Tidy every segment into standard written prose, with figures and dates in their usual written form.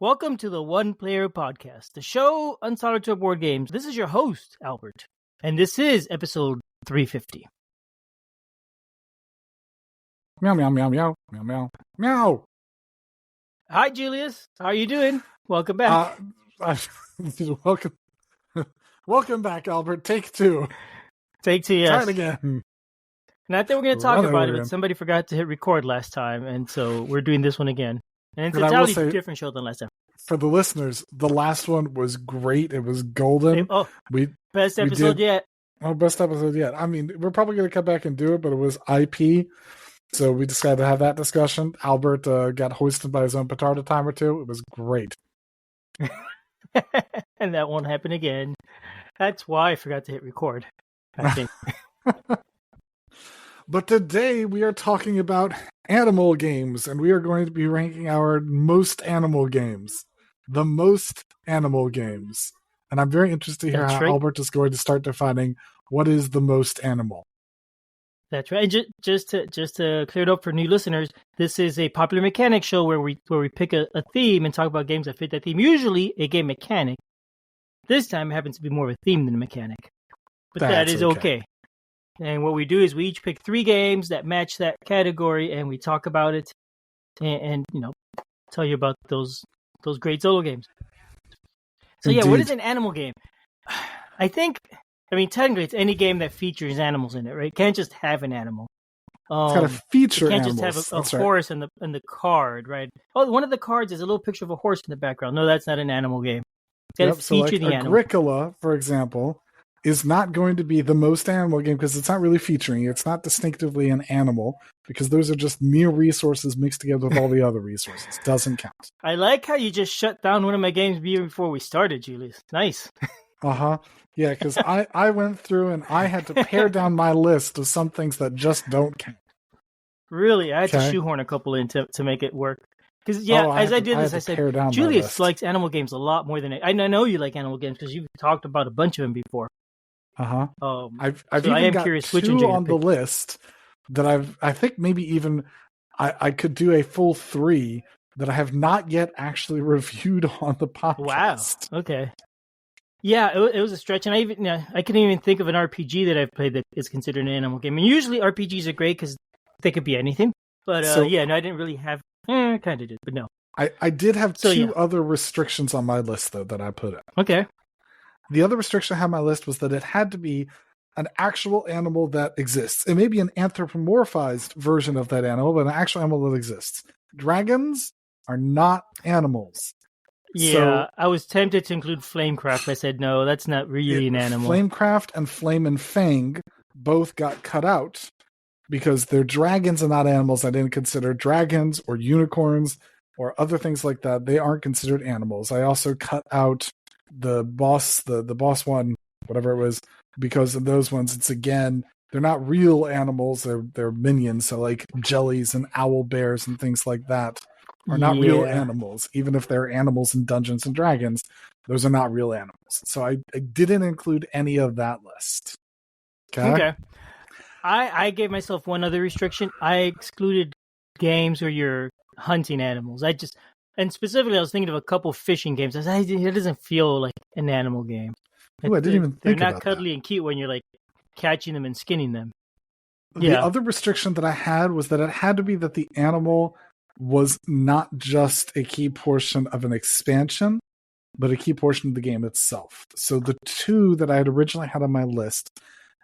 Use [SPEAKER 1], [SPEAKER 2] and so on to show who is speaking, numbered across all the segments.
[SPEAKER 1] Welcome to the One Player Podcast, the show Untitled Chapter board games. This is your host, Albert, and this is episode 350.
[SPEAKER 2] Meow, meow, meow, meow, meow, meow, meow.
[SPEAKER 1] Hi, Julius. How are you doing? Welcome back.
[SPEAKER 2] Welcome. Welcome back, Albert. Take two.
[SPEAKER 1] Take two, yes.
[SPEAKER 2] Try it again.
[SPEAKER 1] Not that we're going to talk
[SPEAKER 2] Run
[SPEAKER 1] about it,
[SPEAKER 2] over
[SPEAKER 1] but
[SPEAKER 2] again.
[SPEAKER 1] somebody forgot to hit record last time, and so we're doing this one again. And it's
[SPEAKER 2] But I
[SPEAKER 1] a
[SPEAKER 2] will
[SPEAKER 1] totally
[SPEAKER 2] say-
[SPEAKER 1] different show than last time.
[SPEAKER 2] For the listeners, the last one was great. It was golden.
[SPEAKER 1] Oh,
[SPEAKER 2] We
[SPEAKER 1] best episode
[SPEAKER 2] did-
[SPEAKER 1] yet.
[SPEAKER 2] Our best episode yet. I mean, we're probably going to come back and do it, but it was IP. So we decided to have that discussion. Albert got hoisted by his own petard a time or two. It was great.
[SPEAKER 1] And that won't happen again. That's why I forgot to hit record, I think.
[SPEAKER 2] But today we are talking about animal games, and we are going to be ranking our most animal games. The most animal games. And I'm very interested to hear
[SPEAKER 1] That's
[SPEAKER 2] how
[SPEAKER 1] right.
[SPEAKER 2] Albert is going to start defining what is the most animal.
[SPEAKER 1] That's right. And just to clear it up for new listeners, this is a popular mechanic show where we pick a theme and talk about games that fit that theme. Usually a game mechanic. This time it happens to be more of a theme than a mechanic. But that
[SPEAKER 2] That's
[SPEAKER 1] is
[SPEAKER 2] okay.
[SPEAKER 1] okay. And what we do is we each pick 3 games that match that category, and we talk about it, and tell you about those great solo games. So yeah, what
[SPEAKER 2] Indeed.
[SPEAKER 1] is an animal game? I mean, technically, it's any game that features animals in it, right? It can't just have an animal.
[SPEAKER 2] It's got to feature
[SPEAKER 1] You can't
[SPEAKER 2] animals.
[SPEAKER 1] just have
[SPEAKER 2] That's
[SPEAKER 1] a
[SPEAKER 2] right.
[SPEAKER 1] horse in the card, right? Oh, one of the cards is a little picture of a horse in the background. No, that's not an animal game. It's got to
[SPEAKER 2] Yep, so
[SPEAKER 1] feature
[SPEAKER 2] like
[SPEAKER 1] the animal.
[SPEAKER 2] Agricola, for example, is not going to be the most animal game because it's not really featuring. It's not distinctively an animal because those are just mere resources mixed together with all the other resources. Doesn't count.
[SPEAKER 1] I like how you just shut down one of my games before we started, Julius. Nice.
[SPEAKER 2] Uh-huh. Yeah, because I went through and I had to pare down my list of some things that just don't count.
[SPEAKER 1] Really, I had to
[SPEAKER 2] Okay.
[SPEAKER 1] shoehorn a couple in to make it work. Because as I did this, I said, Julius likes animal games a lot more than I know you like animal games because you've talked about a bunch of them before.
[SPEAKER 2] Uh-huh. I've
[SPEAKER 1] so
[SPEAKER 2] even
[SPEAKER 1] I am
[SPEAKER 2] got
[SPEAKER 1] curious which
[SPEAKER 2] 2
[SPEAKER 1] ones you're
[SPEAKER 2] on
[SPEAKER 1] gonna
[SPEAKER 2] the list that I think maybe even I could do a full 3 that I have not yet actually reviewed on the podcast.
[SPEAKER 1] Wow. Okay. Yeah, it was a stretch, and I couldn't even think of an RPG that I've played that is considered an animal game. And usually RPGs are great because they could be anything. But
[SPEAKER 2] So-
[SPEAKER 1] I didn't really have. Kind of did, but no.
[SPEAKER 2] I did have
[SPEAKER 1] So,
[SPEAKER 2] 2
[SPEAKER 1] yeah.
[SPEAKER 2] other restrictions on my list, though, that I put in.
[SPEAKER 1] Okay.
[SPEAKER 2] The other restriction I had on my list was that it had to be an actual animal that exists. It may be an anthropomorphized version of that animal, but an actual animal that exists. Dragons are not animals.
[SPEAKER 1] Yeah,
[SPEAKER 2] So-
[SPEAKER 1] I was tempted to include Flamecraft. I said no, that's not really an animal.
[SPEAKER 2] Flamecraft and Flame and Fang both got cut out because they're dragons and not animals. I didn't consider dragons or unicorns or other things like that. They aren't considered animals. I also cut out the boss one, whatever it was, because of those ones, it's again, they're not real animals. They're minions. So like jellies and owl bears and things like that are not real
[SPEAKER 1] Yeah.
[SPEAKER 2] animals. Even if they're animals in Dungeons and Dragons, those are not real animals. So I didn't include any of that list.
[SPEAKER 1] Okay. I gave myself one other restriction. I excluded games where you're hunting animals. And specifically, I was thinking of a couple fishing games. I said, it doesn't feel like an animal game.
[SPEAKER 2] Ooh, I didn't even think
[SPEAKER 1] They're
[SPEAKER 2] about
[SPEAKER 1] not cuddly and cute when you're like catching them and skinning them.
[SPEAKER 2] The
[SPEAKER 1] Yeah.
[SPEAKER 2] other restriction that I had was that it had to be that the animal was not just a key portion of an expansion, but a key portion of the game itself. So the 2 that I had originally had on my list,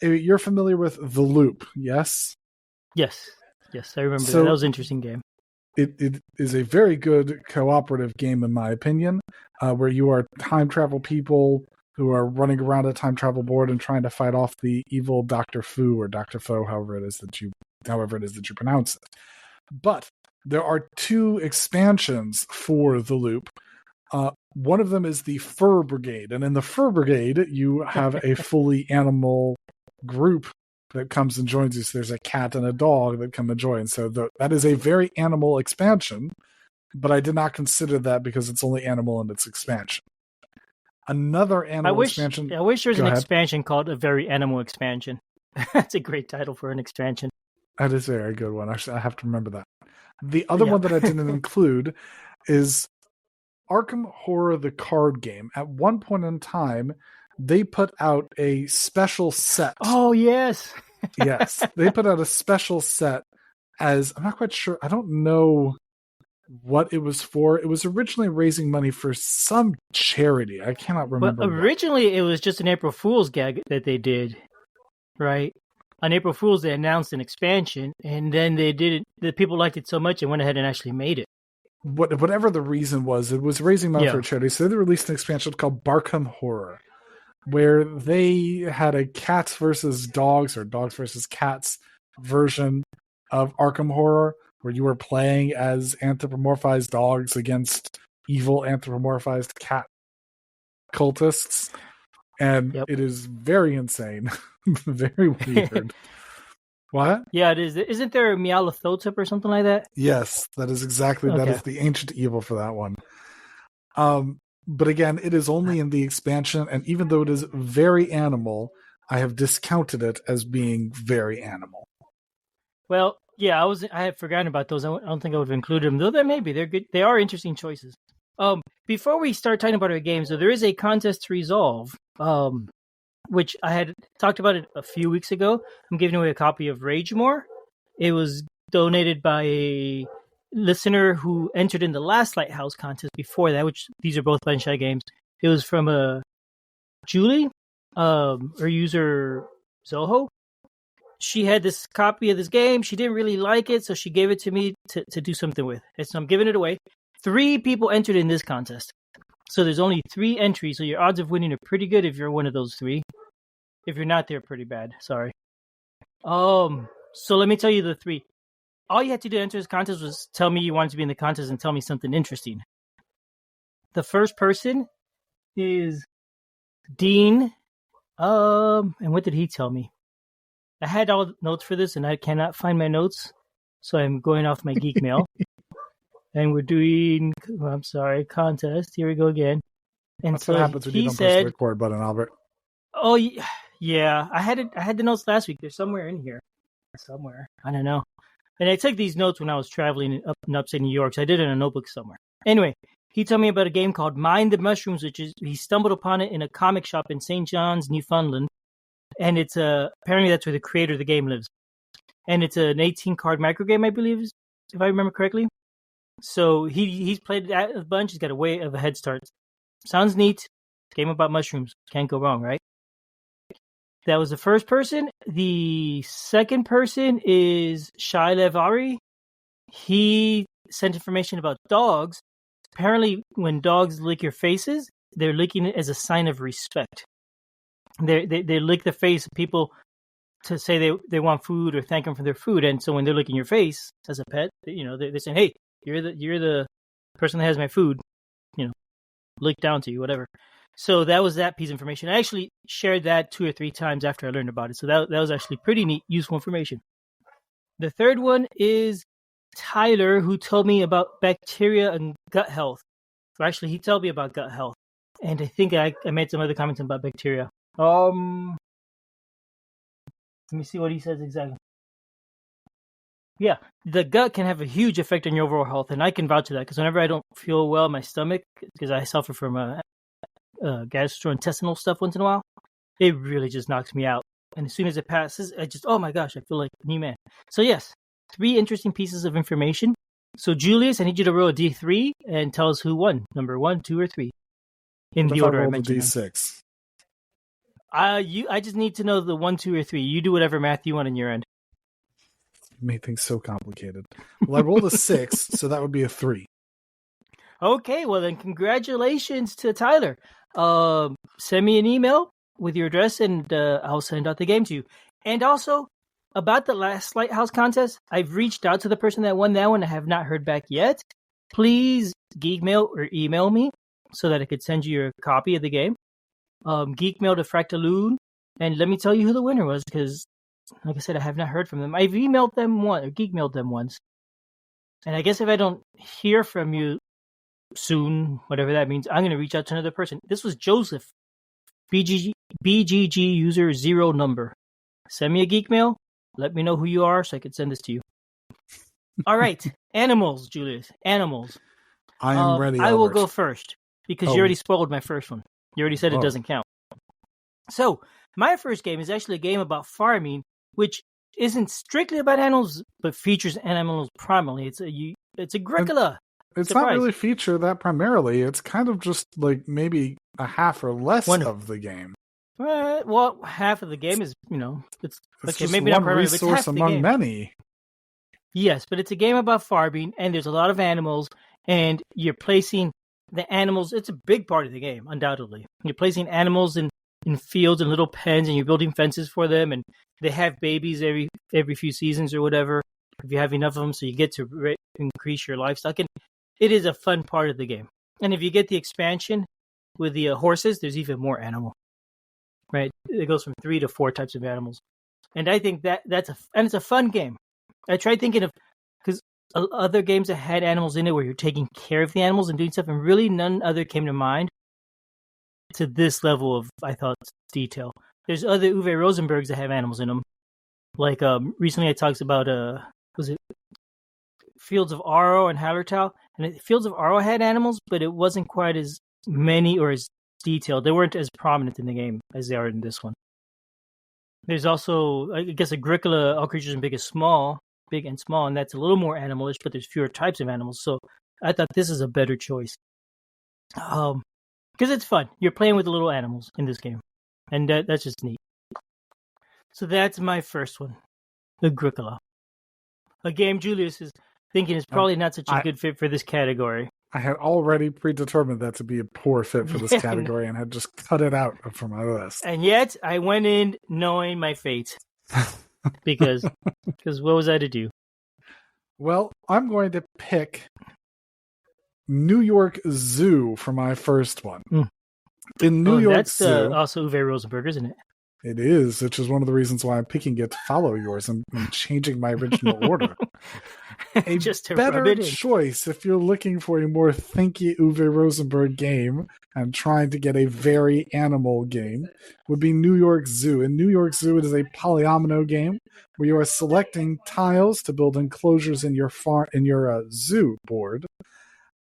[SPEAKER 2] you're familiar with The Loop, yes?
[SPEAKER 1] Yes, I remember
[SPEAKER 2] So-
[SPEAKER 1] that. That was an interesting game.
[SPEAKER 2] It is a very good cooperative game, in my opinion, where you are time travel people who are running around a time travel board and trying to fight off the evil Dr. Fu or Dr. Foe, however it is that you pronounce it. But there are 2 expansions for The Loop. One of them is the Fur Brigade, and in the Fur Brigade, you have a fully animal group that comes and joins you. So there's a cat and a dog that come and join. So that is a very animal expansion, but I did not consider that because it's only animal in its expansion. Another animal expansion.
[SPEAKER 1] I wish there was
[SPEAKER 2] Go
[SPEAKER 1] an
[SPEAKER 2] ahead.
[SPEAKER 1] expansion called A Very Animal Expansion. That's a great title for an expansion.
[SPEAKER 2] That is a very good one. Actually, I have to remember that. The other
[SPEAKER 1] Yeah.
[SPEAKER 2] one that I didn't include is Arkham Horror, the card game, at one point in time, they put out a special set.
[SPEAKER 1] Oh, yes.
[SPEAKER 2] Yes, they put out a special set as, I'm not quite sure, I don't know what it was for. It was originally raising money for some charity. I cannot remember.
[SPEAKER 1] But originally, it was just an April Fool's gag that they did, right? On April Fool's, they announced an expansion, and then they did it. The people liked it so much, they went ahead and actually made it.
[SPEAKER 2] Whatever the reason was, it was raising money for a charity. So they released an expansion called Barkham Horror, where they had a cats versus dogs or dogs versus cats version of Arkham Horror, where you were playing as anthropomorphized dogs against evil anthropomorphized cat cultists. And it is very insane. Very weird. What?
[SPEAKER 1] Yeah, it is. Isn't there a Meowlathotep or something like that?
[SPEAKER 2] Yes, that is exactly, that is the ancient evil for that one. But again, it is only in the expansion, and even though it is very animal, I have discounted it as being very animal.
[SPEAKER 1] Well, yeah, I had forgotten about those. I don't think I would have included them, though. They may be. They're good. They are interesting choices. Before we start talking about our games, so there is a contest to resolve, which I had talked about it a few weeks ago. I'm giving away a copy of Ragemore. It was donated by a listener who entered in the last Lighthouse contest before that, which these are both ButtonShy games. It was from Julie, or user Zoho. She had this copy of this game. She didn't really like it, so she gave it to me to do something with. And so I'm giving it away. 3 people entered in this contest. So there's only 3 entries, so your odds of winning are pretty good if you're one of those 3. If you're not, they're pretty bad. Sorry. So let me tell you the 3. All you had to do to enter this contest was tell me you wanted to be in the contest and tell me something interesting. The first person is Dean. And what did he tell me? I had all the notes for this, and I cannot find my notes, so I'm going off my geek mail. And we're doing, contest. Here we go again. And
[SPEAKER 2] that's
[SPEAKER 1] so
[SPEAKER 2] what happens when you don't push the record button, Albert.
[SPEAKER 1] Oh, yeah. I had the notes last week. They're somewhere in here. Somewhere. I don't know. And I took these notes when I was traveling up in upstate New York, so I did it in a notebook somewhere. Anyway, he told me about a game called Mind the Mushrooms, which is, he stumbled upon it in a comic shop in St. John's, Newfoundland. And it's apparently that's where the creator of the game lives. And it's an 18-card micro game, I believe, if I remember correctly. So he's played that a bunch. He's got a way of a head start. Sounds neat. Game about mushrooms. Can't go wrong, right? That was the first person. The second person is Shai Levari. He sent information about dogs. Apparently, when dogs lick your faces, they're licking it as a sign of respect. They lick the face of people to say they want food or thank them for their food. And so when they're licking your face as a pet, they're saying, "Hey, you're the person that has my food. Lick down to you, whatever." So that was that piece of information. I actually shared that 2 or 3 times after I learned about it. So that was actually pretty neat, useful information. The third one is Tyler, who told me about bacteria and gut health. Or actually, he told me about gut health. And I think I made some other comments about bacteria. Let me see what he says exactly. Yeah, the gut can have a huge effect on your overall health, and I can vouch to that because whenever I don't feel well in my stomach, because I suffer from gastrointestinal stuff once in a while, it really just knocks me out. And as soon as it passes, I just, oh my gosh, I feel like a new man. So yes, 3 interesting pieces of information. So Julius, I need you to roll a D3 and tell us who won, number 1, 2, or 3, in the order I mentioned.
[SPEAKER 2] D6.
[SPEAKER 1] I just need to know the 1, 2, or 3. You do whatever math you want on your end.
[SPEAKER 2] You made things so complicated. Well, I rolled a 6, so that would be a 3.
[SPEAKER 1] Okay, well then congratulations to Tyler. Send me an email with your address and I'll send out the game to you. And also, about the last Lighthouse contest, I've reached out to the person that won that one. I have not heard back yet. Please geekmail or email me so that I could send you your copy of the game. Geekmail to Fractaloon, and let me tell you who the winner was, because, like I said, I have not heard from them. I've emailed them once, or geekmailed them once. And I guess if I don't hear from you soon, whatever that means, I'm going to reach out to another person. This was Joseph, BGG user 0 number. Send me a geek mail. Let me know who you are so I can send this to you. All right. Animals, Julius. Animals.
[SPEAKER 2] I am ready,
[SPEAKER 1] I will
[SPEAKER 2] Albert.
[SPEAKER 1] go first because you already spoiled my first one. You already said it doesn't count. So my first game is actually a game about farming, which isn't strictly about animals, but features animals primarily. It's Agricola.
[SPEAKER 2] It's not really featured that primarily. It's kind of just like maybe a half or less of the game.
[SPEAKER 1] Well, half of the game is, it's okay,
[SPEAKER 2] just
[SPEAKER 1] maybe
[SPEAKER 2] one
[SPEAKER 1] not primarily,
[SPEAKER 2] resource
[SPEAKER 1] but
[SPEAKER 2] among many.
[SPEAKER 1] Yes, but it's a game about farming, and there's a lot of animals, and you're placing the animals. It's a big part of the game, undoubtedly. You're placing animals in fields and little pens, and you're building fences for them, and they have babies every few seasons or whatever, if you have enough of them, so you get to increase your livestock. And it is a fun part of the game. And if you get the expansion with the horses, there's even more animal. Right? It goes from 3 to 4 types of animals. And I think it's a fun game. I tried thinking of, because other games that had animals in it where you're taking care of the animals and doing stuff, and really none other came to mind to this level of, I thought, detail. There's other Uwe Rosenbergs that have animals in them. Like, recently I talked about, was it Fields of Aro and Hallertau? And Fields of Aro had animals, but it wasn't quite as many or as detailed. They weren't as prominent in the game as they are in this one. There's also, I guess, Agricola, All Creatures and Big and Small, and that's a little more animalish, but there's fewer types of animals. So I thought this is a better choice. Because it's fun. You're playing with the little animals in this game. And that's just neat. So that's my first one, Agricola. A game Julius is thinking is probably not such a good fit for this category.
[SPEAKER 2] I had already predetermined that to be a poor fit for this category and had just cut it out from my list.
[SPEAKER 1] And yet, I went in knowing my fate. because what was I to do?
[SPEAKER 2] Well, I'm going to pick New York Zoo for my first one. In New York Zoo...
[SPEAKER 1] That's also Uwe Rosenberg, isn't it?
[SPEAKER 2] It is, which is one of the reasons why I'm picking it to follow yours and changing my original order. A
[SPEAKER 1] Just to
[SPEAKER 2] better choice if you're looking for a more thinky Uwe Rosenberg game and trying to get a very animal game would be New York Zoo. In New York Zoo, it is a polyomino game where you are selecting tiles to build enclosures in your zoo board.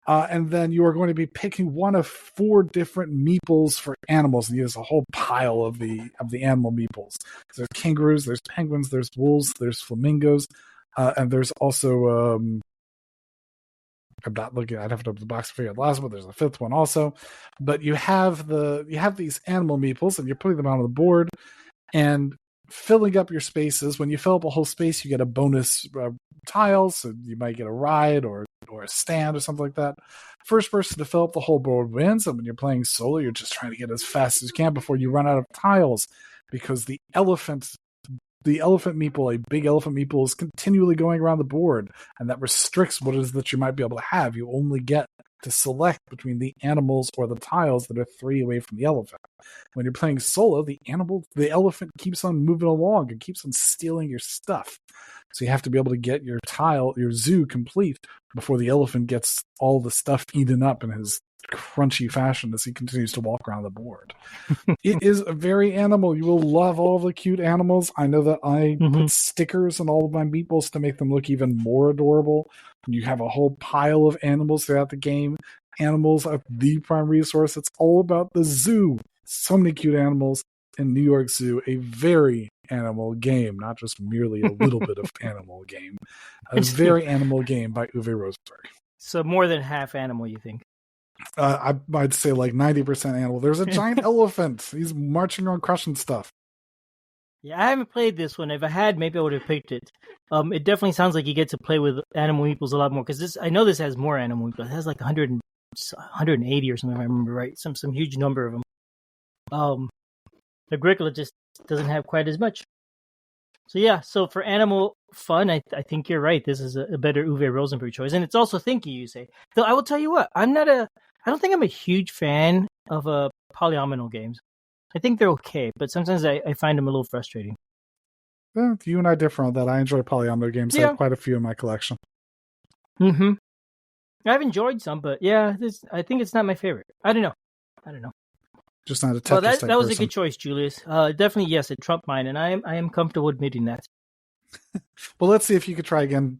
[SPEAKER 2] And then you are going to be picking one of 4 different meeples for animals, and there's a whole pile of the animal meeples. There's kangaroos, there's penguins, there's wolves, there's flamingos, and there's also I'm not looking. I'd have to open the box to figure out the last one. There's a 5th one also, but you have these animal meeples, and you're putting them on the board and filling up your spaces. When you fill up a whole space, you get a bonus tile, so you might get a ride or a stand or something like that. First person to fill up the whole board wins, and when you're playing solo, you're just trying to get as fast as you can before you run out of tiles, because the elephant meeple, a big elephant meeple, is continually going around the board, and that restricts what it is that you might be able to have. You only get to select between the animals or the tiles that are 3 away from the elephant. When you're playing solo, the elephant keeps on moving along and keeps on stealing your stuff. So you have to be able to get your zoo complete before the elephant gets all the stuff eaten up in his crunchy fashion as he continues to walk around the board. It is very animal. You will love all the cute animals. I know that I put stickers on all of my meeples to make them look even more adorable. You have a whole pile of animals throughout the game. Animals are the prime resource. It's all about the zoo. So many cute animals in New York Zoo. A very animal game, not just merely a little bit of animal game. A very animal game by Uwe Rosenberg.
[SPEAKER 1] So more than half animal, you think?
[SPEAKER 2] I'd say like 90% animal. There's a giant elephant. He's marching around crushing stuff.
[SPEAKER 1] Yeah, I haven't played this one. If I had, maybe I would have picked it. It definitely sounds like you get to play with animal meeples a lot more, because I know this has more animal meeples. It has like 180 or something, if I remember right. Some huge number of them. Agricola just doesn't have quite as much. So yeah, so for animal fun, I think you're right. This is a better Uwe Rosenberg choice, and it's also thinky, you say. Though I will tell you what, I don't think I'm a huge fan of polyomino games. I think they're okay, but sometimes I find them a little frustrating.
[SPEAKER 2] Well, you and I differ on that. I enjoy polyomino games. Yeah. I have quite a few in my collection.
[SPEAKER 1] Mm-hmm. I've enjoyed some, but yeah, I think it's not my favorite. I don't know.
[SPEAKER 2] Just not a Tetris
[SPEAKER 1] Well, that was
[SPEAKER 2] person.
[SPEAKER 1] a good choice, Julius. Definitely, yes, it trumped mine, and I am comfortable admitting that.
[SPEAKER 2] Well, let's see if you could try again,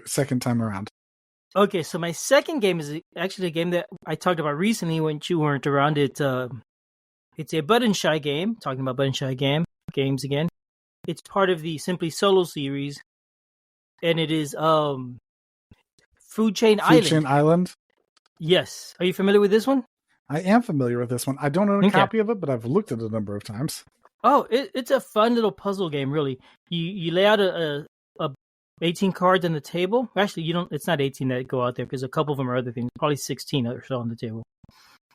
[SPEAKER 2] second time around.
[SPEAKER 1] Okay, so my second game is actually a game that I talked about recently when you weren't around. It's a ButtonShy game. Talking about ButtonShy games again. It's part of the Simply Solo series, and it is Food Chain Island.
[SPEAKER 2] Food Chain Island?
[SPEAKER 1] Yes. Are you familiar with this one?
[SPEAKER 2] I am familiar with this one. I don't own a copy of it, but I've looked at it a number of times.
[SPEAKER 1] Oh, it's a fun little puzzle game, really. You lay out a 18 cards on the table. Actually, you don't. It's not 18 that go out there because a couple of them are other things. Probably 16 or so on the table.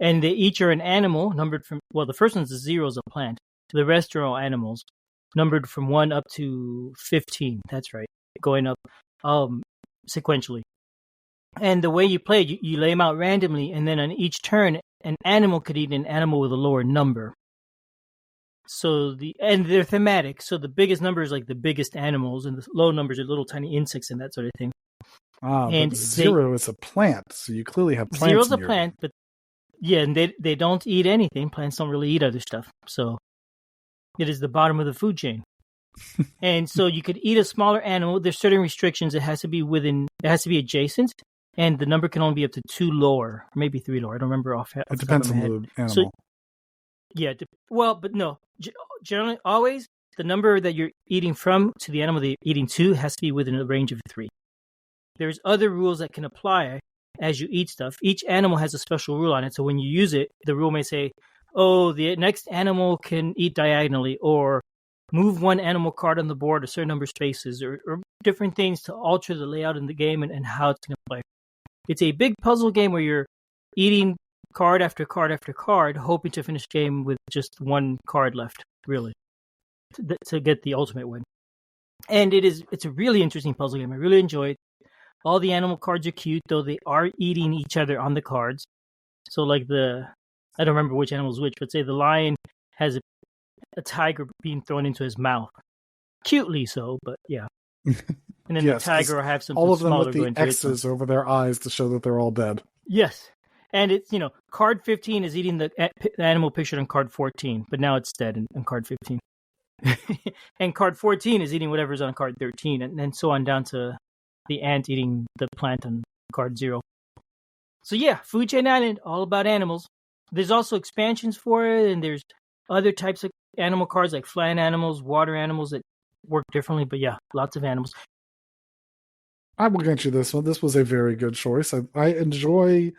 [SPEAKER 1] And they each are an animal numbered from. Well, the first one's a 0 is a plant. The rest are all animals, numbered from 1 up to 15. That's right, going up sequentially. And the way you play, you lay them out randomly, and then on each turn, an animal could eat an animal with a lower number. So and they're thematic. So the biggest number is like the biggest animals, and the low numbers are little tiny insects and that sort of thing.
[SPEAKER 2] And but 0 is a plant, so you clearly have plants.
[SPEAKER 1] 0 is a plant, but yeah, and they don't eat anything. Plants don't really eat other stuff. So it is the bottom of the food chain. And so you could eat a smaller animal. There's certain restrictions. It has to be adjacent, and the number can only be up to 2 lower, maybe 3 lower. I don't remember offhand.
[SPEAKER 2] It depends on the animal.
[SPEAKER 1] So, yeah, but no. Generally, always the number that you're eating from to the animal that you're eating to has to be within a range of 3. There's other rules that can apply as you eat stuff. Each animal has a special rule on it. So when you use it, the rule may say, "Oh, the next animal can eat diagonally," or "Move one animal card on the board a certain number of spaces," or different things to alter the layout in the game and how it's going to play. It's a big puzzle game where you're eating card after card after card, hoping to finish the game with just one card left, really, to get the ultimate win. And it's a really interesting puzzle game. I really enjoy it. All the animal cards are cute, though they are eating each other on the cards. So like I don't remember which animal is which, but say the lion has a tiger being thrown into his mouth. Cutely so, but yeah. And then yes, the tiger will have something
[SPEAKER 2] all of them
[SPEAKER 1] smaller
[SPEAKER 2] with the X's over their eyes to show that they're all dead.
[SPEAKER 1] Yes. And it's, card 15 is eating the animal pictured on card 14, but now it's dead in card 15. And card 14 is eating whatever's on card 13, and so on down to the ant eating the plant on card 0. So yeah, Food Chain Island, all about animals. There's also expansions for it, and there's other types of animal cards like flying animals, water animals that work differently, but yeah, lots of animals.
[SPEAKER 2] I will get you this one. This was a very good choice. I've enjoyed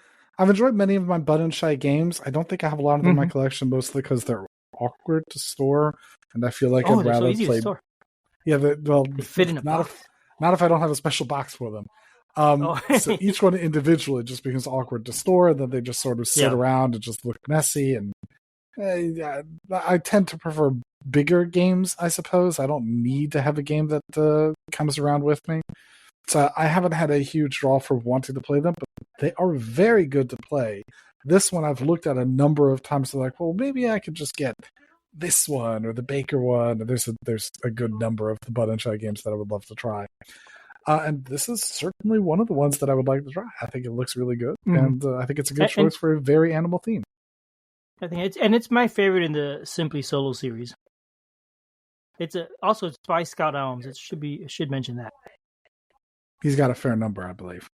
[SPEAKER 2] many of my ButtonShy games. I don't think I have a lot of them in my collection, mostly because they're awkward to store, and I feel like I'd rather
[SPEAKER 1] so easy
[SPEAKER 2] play.
[SPEAKER 1] To store.
[SPEAKER 2] Yeah, they
[SPEAKER 1] fit in a box.
[SPEAKER 2] Not if I don't have a special box for them. So each one individually just becomes awkward to store, and then they just sort of sit around and just look messy. And I tend to prefer bigger games, I suppose. I don't need to have a game that comes around with me. So I haven't had a huge draw for wanting to play them, but they are very good to play. This one I've looked at a number of times. So like, well, maybe I could just get this one or the Baker one. There's a good number of the ButtonShy games that I would love to try. And this is certainly one of the ones that I would like to try. I think it looks really good, and I think it's a good choice for a very animal theme.
[SPEAKER 1] I think it's my favorite in the Simply Solo series. It's by Scott Alms. It should mention that.
[SPEAKER 2] He's got a fair number, I believe.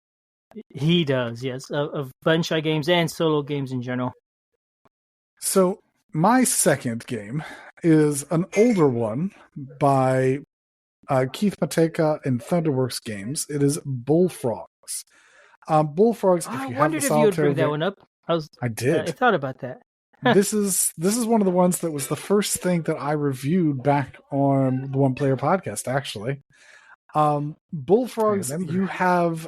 [SPEAKER 1] He does, yes, of ButtonShy games and solo games in general.
[SPEAKER 2] So my second game is an older one by Keith Mateka and Thunderworks Games. It is Bullfrogs. Bullfrogs.
[SPEAKER 1] I wondered if you would bring that one up.
[SPEAKER 2] I did.
[SPEAKER 1] I thought about that.
[SPEAKER 2] This is one of the ones that was the first thing that I reviewed back on the One Player podcast. Actually, Bullfrogs. You have.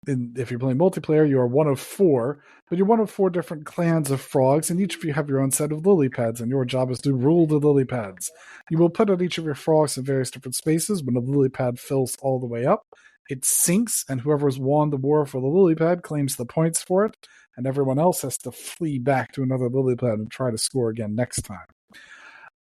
[SPEAKER 2] If you're playing multiplayer, you are one of 4, but you're one of 4 different clans of frogs, and each of you have your own set of lily pads, and your job is to rule the lily pads. You will put out each of your frogs in various different spaces. When a lily pad fills all the way up, it sinks, and whoever has won the war for the lily pad claims the points for it, and everyone else has to flee back to another lily pad and try to score again next time.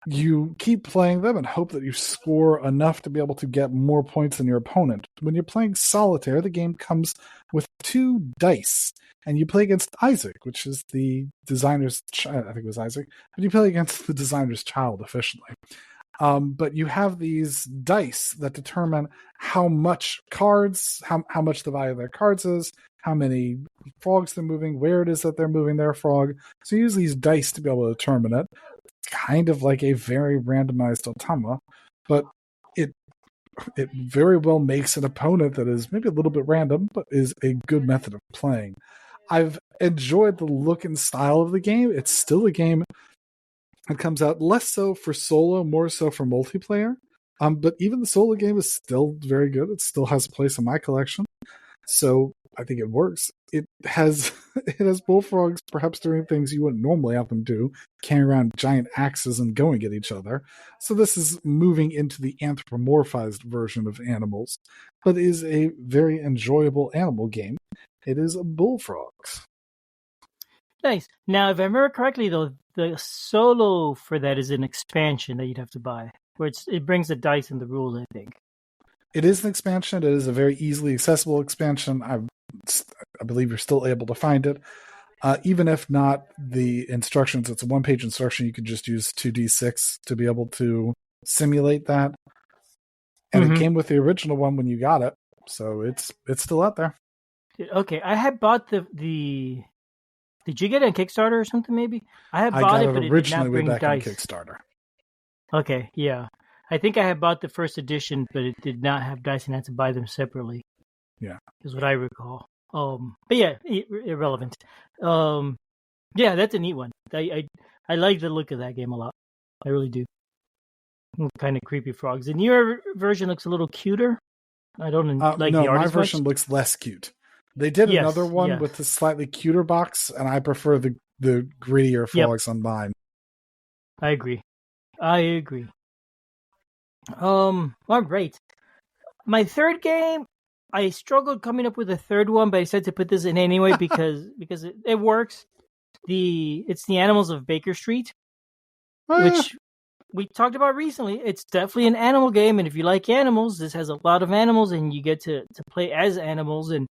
[SPEAKER 2] You keep playing them and hope that you score enough to be able to get more points than your opponent. When you're playing solitaire, the game comes with 2 dice, and you play against Isaac, which is the designer's I think it was Isaac, but you play against the designer's child officially. But you have these dice that determine how much cards, how much the value of their cards is, how many frogs they're moving, where it is that they're moving their frog. So you use these dice to be able to determine it. It's kind of like a very randomized automa, but it very well makes an opponent that is maybe a little bit random, but is a good method of playing. I've enjoyed the look and style of the game. It's still a game that comes out less so for solo, more so for multiplayer. But even the solo game is still very good. It still has a place in my collection. So I think it works. It has bullfrogs perhaps doing things you wouldn't normally have them do, carrying around giant axes and going at each other. So this is moving into the anthropomorphized version of animals, but is a very enjoyable animal game. It is bullfrogs.
[SPEAKER 1] Nice. Now, if I remember correctly, though, the solo for that is an expansion that you'd have to buy, where it brings the dice and the rules, I think.
[SPEAKER 2] It is an expansion. It is a very easily accessible expansion. I believe you're still able to find it. Even if not the instructions, it's a one-page instruction. You can just use 2d6 to be able to simulate that. And it came with the original one when you got it, so it's still out there.
[SPEAKER 1] Okay, I had bought the. Did you get it on Kickstarter or something? Maybe I bought it, but it did not bring dice.
[SPEAKER 2] On Kickstarter.
[SPEAKER 1] Okay, yeah. I think I had bought the first edition, but it did not have dice, and I had to buy them separately.
[SPEAKER 2] Yeah,
[SPEAKER 1] is what I recall. But yeah, irrelevant. Yeah, that's a neat one. I like the look of that game a lot. I really do. Kind of creepy frogs. The newer version looks a little cuter. I don't like the art
[SPEAKER 2] my
[SPEAKER 1] as
[SPEAKER 2] version
[SPEAKER 1] much.
[SPEAKER 2] Looks less cute. They did another one with a slightly cuter box, and I prefer the grittier frogs on mine.
[SPEAKER 1] I agree. All right. My third game, I struggled coming up with a third one, but I decided to put this in anyway because it works. It's the Animals of Baker Street, which we talked about recently. It's definitely an animal game, and if you like animals, this has a lot of animals, and you get to play as animals and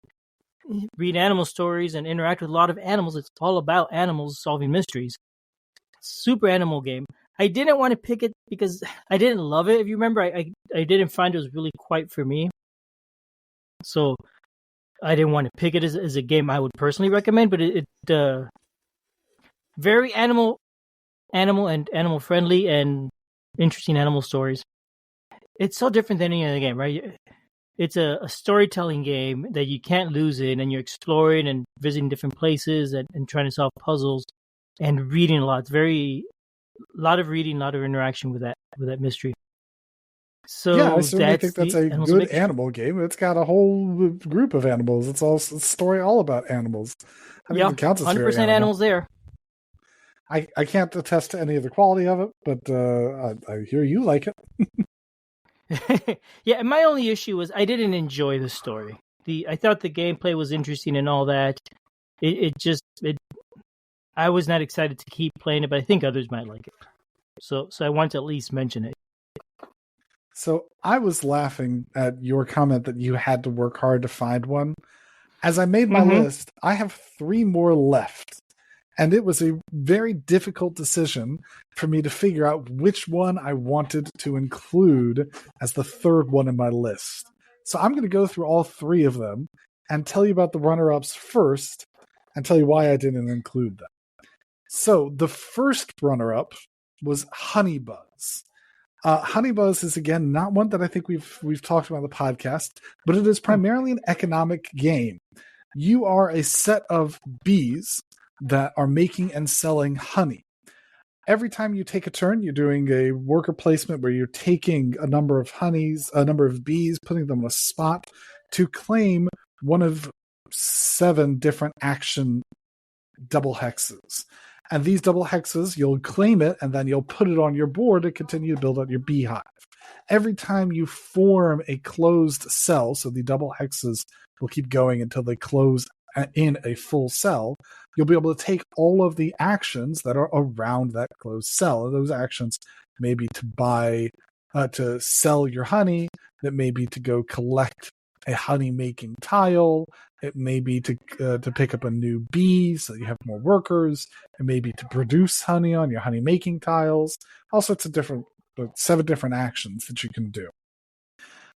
[SPEAKER 1] read animal stories and interact with a lot of animals. It's all about animals solving mysteries. Super animal game. I didn't want to pick it because I didn't love it. If you remember, I didn't find it was really quite for me. So I didn't want to pick it as a game I would personally recommend, but it very animal and animal friendly and interesting animal stories. It's so different than any other game, right? It's a storytelling game that you can't lose in, and you're exploring and visiting different places and trying to solve puzzles and reading a lot. It's a lot of reading, a lot of interaction with that mystery. So
[SPEAKER 2] yeah, I certainly think that's a good animal game. It's got a whole group of animals. It's a story all about animals. I think it counts as
[SPEAKER 1] 100% animals there.
[SPEAKER 2] I can't attest to any of the quality of it, but I hear you like it.
[SPEAKER 1] Yeah, and my only issue was I didn't enjoy the story. I thought the gameplay was interesting and all that. I was not excited to keep playing it, but I think others might like it. So I want to at least mention it.
[SPEAKER 2] So I was laughing at your comment that you had to work hard to find one. As I made my list, I have 3 more left. And it was a very difficult decision for me to figure out which one I wanted to include as the third one in my list. So I'm going to go through all 3 of them and tell you about the runner-ups first and tell you why I didn't include them. So the first runner-up was Honeybuzz. Honeybuzz is, again, not one that I think we've talked about on the podcast, but it is primarily an economic game. You are a set of bees that are making and selling honey. Every time you take a turn, you're doing a worker placement where you're taking a number of bees, putting them on a spot to claim one of 7 different action double hexes. And these double hexes, you'll claim it, and then you'll put it on your board to continue to build out your beehive. Every time you form a closed cell, so the double hexes will keep going until they close in a full cell, you'll be able to take all of the actions that are around that closed cell. And those actions may be to sell your honey, that may be to go collect a honey-making tile, it may be to pick up a new bee so you have more workers, it may be to produce honey on your honey-making tiles, all sorts of different 7 different actions that you can do.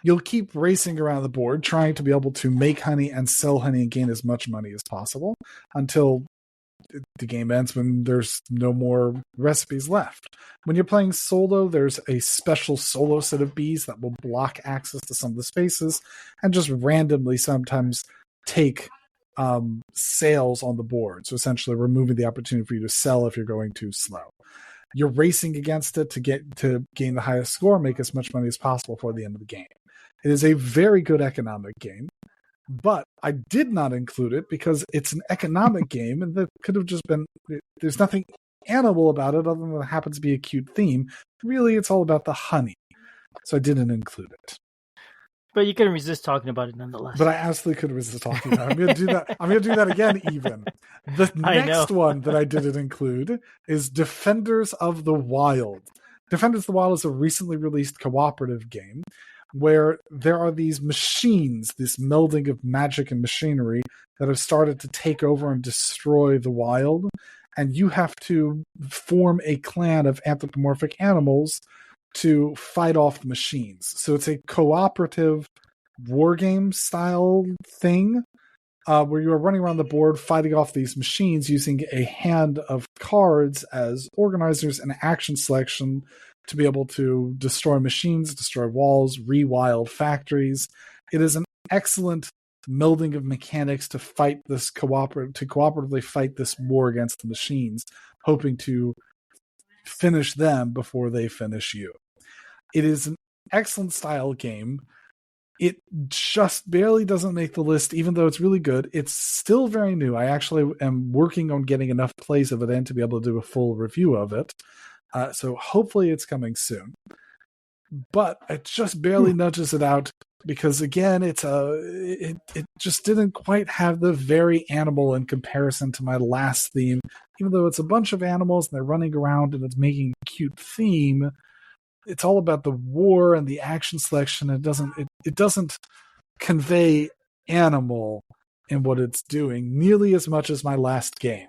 [SPEAKER 2] You'll keep racing around the board, trying to be able to make honey and sell honey and gain as much money as possible until the game ends when there's no more recipes left. When you're playing solo, there's a special solo set of bees that will block access to some of the spaces and just randomly sometimes take sales on the board. So essentially removing the opportunity for you to sell if you're going too slow. You're racing against it to gain the highest score, make as much money as possible before the end of the game. It is a very good economic game, but I did not include it because it's an economic game, and that could have just been, there's nothing animal about it other than it happens to be a cute theme. Really, it's all about the honey. So I didn't include it.
[SPEAKER 1] But you couldn't resist talking about it nonetheless.
[SPEAKER 2] But I absolutely couldn't resist talking about it. I'm going to do that. I'm going to do that again, even. The next one that I didn't include is Defenders of the Wild. Defenders of the Wild is a recently released cooperative game where there are these machines, this melding of magic and machinery that have started to take over and destroy the wild. And you have to form a clan of anthropomorphic animals to fight off the machines. So it's a cooperative war game style thing where you are running around the board fighting off these machines using a hand of cards as organizers and action selection to be able to destroy machines, destroy walls, rewild factories. It is an excellent melding of mechanics to fight this cooperatively fight this war against the machines, hoping to finish them before they finish you. It is an excellent style game. It just barely doesn't make the list, even though it's really good. It's still very new. I actually am working on getting enough plays of it in to be able to do a full review of it. So hopefully it's coming soon. But it just barely nudges it out because, again, it just didn't quite have the very animal in comparison to my last theme. Even though it's a bunch of animals and they're running around and it's making a cute theme, it's all about the war and the action selection. It doesn't convey animal in what it's doing nearly as much as my last game,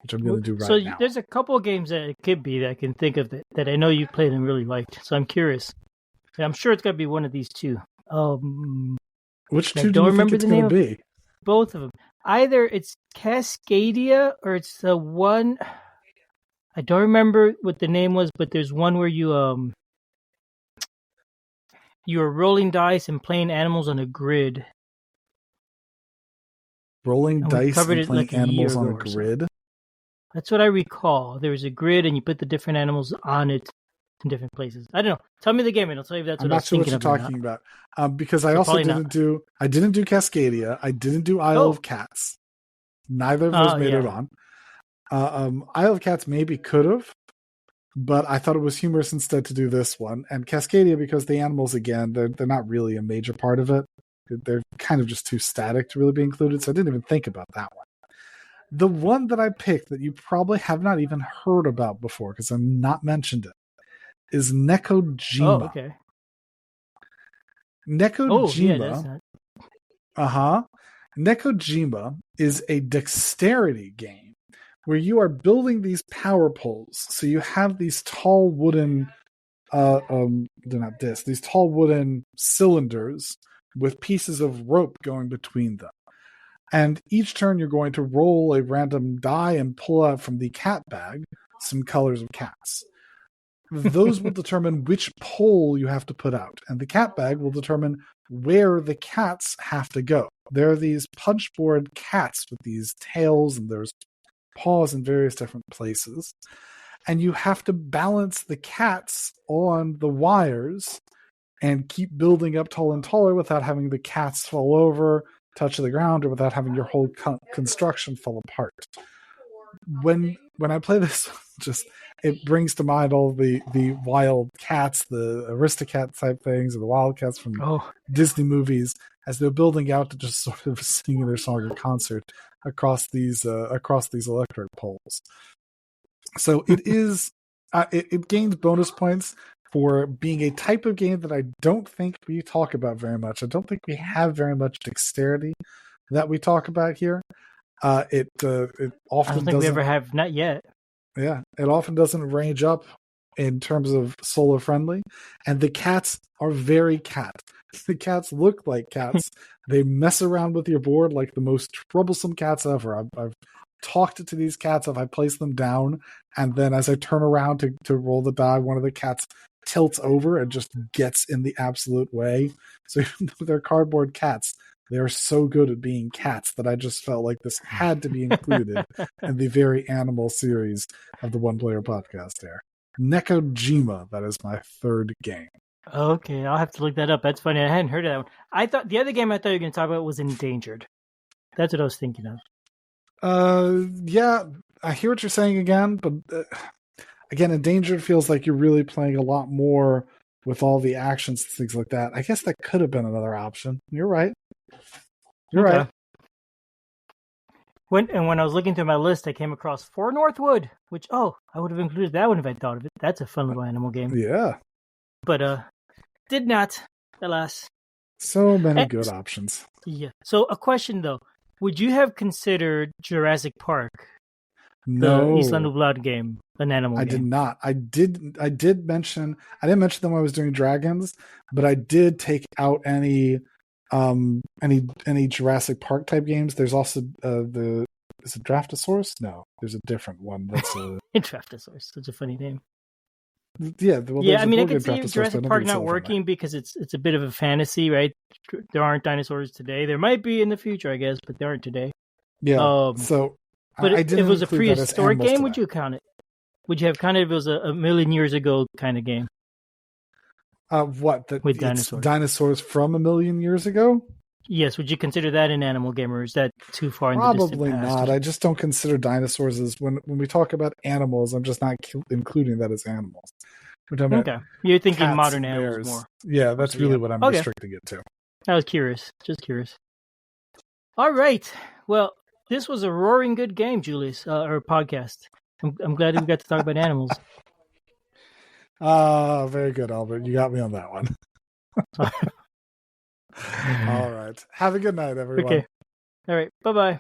[SPEAKER 2] which I'm going to do right now.
[SPEAKER 1] So there's a couple of games that it could be that I can think of that I know you played and really liked. So I'm curious. I'm sure it's got to be one of these two.
[SPEAKER 2] Which two do you think it's going to be?
[SPEAKER 1] Both of them. Either it's Cascadia or it's the one... I don't remember what the name was, but there's one where you are rolling dice and playing animals on a grid.
[SPEAKER 2] Rolling dice and playing animals on a grid?
[SPEAKER 1] That's what I recall. There was a grid and you put the different animals on it in different places. I don't know. Tell me the game and I'll tell you if that's what I was thinking of.
[SPEAKER 2] I'm not sure what you're talking about. Because I also didn't do Cascadia. I didn't do Isle of Cats. Neither of those made it on. Isle of Cats maybe could have, but I thought it was humorous instead to do this one. And Cascadia, because the animals, again, they're not really a major part of it. They're kind of just too static to really be included, so I didn't even think about that one. The one that I picked that you probably have not even heard about before, because I've not mentioned it, is Nekojima.
[SPEAKER 1] Oh, okay.
[SPEAKER 2] Nekojima. Nekojima is a dexterity game where you are building these power poles. So you have these tall wooden, these tall wooden cylinders with pieces of rope going between them. And each turn you're going to roll a random die and pull out from the cat bag some colors of cats. Those will determine which pole you have to put out. And the cat bag will determine where the cats have to go. There are these punchboard cats with these tails and there's paws in various different places. And you have to balance the cats on the wires and keep building up taller and taller without having the cats fall over, touch the ground, or without having your whole construction fall apart. When I play this, it brings to mind all the wild cats, the Aristocat type things, or the wild cats from Disney movies, as they're building out to just sort of sing their song in concert across these electric poles. So it is it gains bonus points for being a type of game that I don't think we talk about very much. I don't think we have very much dexterity that we talk about here. It often
[SPEAKER 1] I don't think we ever have, not yet.
[SPEAKER 2] Yeah, it often doesn't range up in terms of solo friendly, and the cats are very cat. The cats look like cats. They mess around with your board like the most troublesome cats ever. I've talked to these cats. If I place them down, and then as I turn around to roll the die, one of the cats tilts over and just gets in the absolute way. So even though they're cardboard cats, they are so good at being cats that I just felt like this had to be included in the very animal series of the One Player Podcast there. Nekojima, that is my third game.
[SPEAKER 1] Okay, I'll have to look that up. That's funny. I hadn't heard of that one. I thought the other game I thought you were going to talk about was Endangered. That's what I was thinking of.
[SPEAKER 2] Yeah, I hear what you're saying again, but again, Endangered feels like you're really playing a lot more with all the actions and things like that. I guess that could have been another option. You're right. You're right.
[SPEAKER 1] When I was looking through my list, I came across For Northwood, which, I would have included that one if I thought of it. That's a fun little animal game.
[SPEAKER 2] Yeah.
[SPEAKER 1] But did not, alas.
[SPEAKER 2] So many good options.
[SPEAKER 1] Yeah. So a question, though. Would you have considered Jurassic Park,
[SPEAKER 2] no,
[SPEAKER 1] the Isla Nublar game, an animal game?
[SPEAKER 2] I did not. I didn't mention them when I was doing Dragons, but I did take out any Jurassic Park type games. There's also is it Draftosaurus? No, there's a different one. That's a
[SPEAKER 1] Draftosaurus. Such a funny name.
[SPEAKER 2] Yeah, well,
[SPEAKER 1] I mean, I can see Jurassic Park not working because it's a bit of a fantasy, right? There aren't dinosaurs today. There might be in the future, I guess, but there aren't today.
[SPEAKER 2] Yeah.
[SPEAKER 1] But if it was a prehistoric game, would you count it? Would you have counted if it was a million years ago kind of game?
[SPEAKER 2] With dinosaurs? Dinosaurs from a million years ago?
[SPEAKER 1] Yes. Would you consider that an animal game, or is that too far in the distant past?
[SPEAKER 2] Probably not. I just don't consider dinosaurs as when we talk about animals. I'm just not including that as animals.
[SPEAKER 1] Okay, you're thinking
[SPEAKER 2] cats,
[SPEAKER 1] modern
[SPEAKER 2] bears.
[SPEAKER 1] animals more.
[SPEAKER 2] Yeah, that's really what I'm restricting it to.
[SPEAKER 1] I was curious, just curious. All right. Well, this was a roaring good game, Julius, or podcast. I'm glad we got to talk about animals.
[SPEAKER 2] Very good, Albert. You got me on that one. All right. Have a good night, everyone.
[SPEAKER 1] Okay. All right. Bye-bye.